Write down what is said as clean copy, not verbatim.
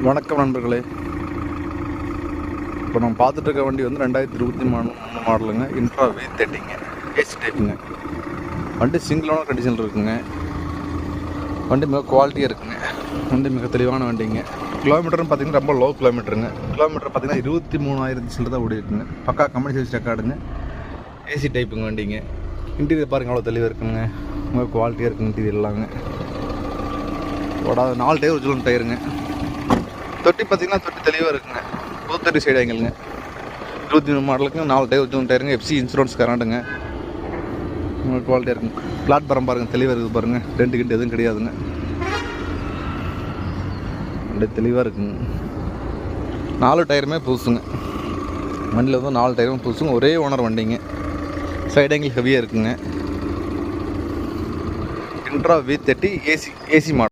வணக்கம் நண்பர்களே. இப்போ நம்ம பார்த்துட்டு இருக்க வண்டி வந்து 2023 மாடலுங்க. இன்ட்ரா V30ங்க, ஏசி டைப்புங்க. வண்டி சிங்கிள் ஓனர் கண்டிஷனில் இருக்குங்க. வண்டி மிக குவாலிட்டியாக இருக்குங்க. வண்டி மிக தெளிவான வண்டிங்க. கிலோமீட்டர்னு பார்த்தீங்கன்னா ரொம்ப லோ கிலோமீட்டருங்க. கிலோமீட்டர் பார்த்தீங்கன்னா 23,000 சில்லர் தான் ஓடி இருக்குங்க. பக்கா கம்பெனி சர்வீஸ் ரெக்கார்டுங்க. ஏசி டைப்புங்க வண்டிங்க. இன்டீரியர் பாருங்கள் அவ்வளோ தெளிவாக இருக்குங்க. மிக குவாலிட்டியாக இருக்குங்க இன்டீரியர் எல்லாங்க. ஓடாத 4 டயர் ஒரிஜினல் டயருங்க. தொட்டி பார்த்தீங்கன்னா தொட்டி தெளிவாக இருக்குங்க. புதுத்தொட்டி சைடு ஆங்கிளுங்க. 23 மாடலுக்கு 4 டயர் ஒரிஜினல் டயருங்க. எஃப்சி இன்சூரன்ஸ் கரண்டுங்க. உங்களுக்கு குவாலிட்டியாக இருக்குங்க. பிளாட்ஃபார்ம் பாருங்கள் தெளிவாக இருக்குது பாருங்கள். ரெண்டு கிண்டு எதுவும் கிடையாதுங்க. அப்படியே தெளிவாக இருக்குங்க. 4 டயருமே புதுசுங்க. வண்டியில் வந்து 4 டயரும் புதுசுங்க. ஒரே ஓனர் வண்டிங்க. சைடு ஆங்கிள் ஹெவியாக இருக்குங்க. Intra V30 AC model.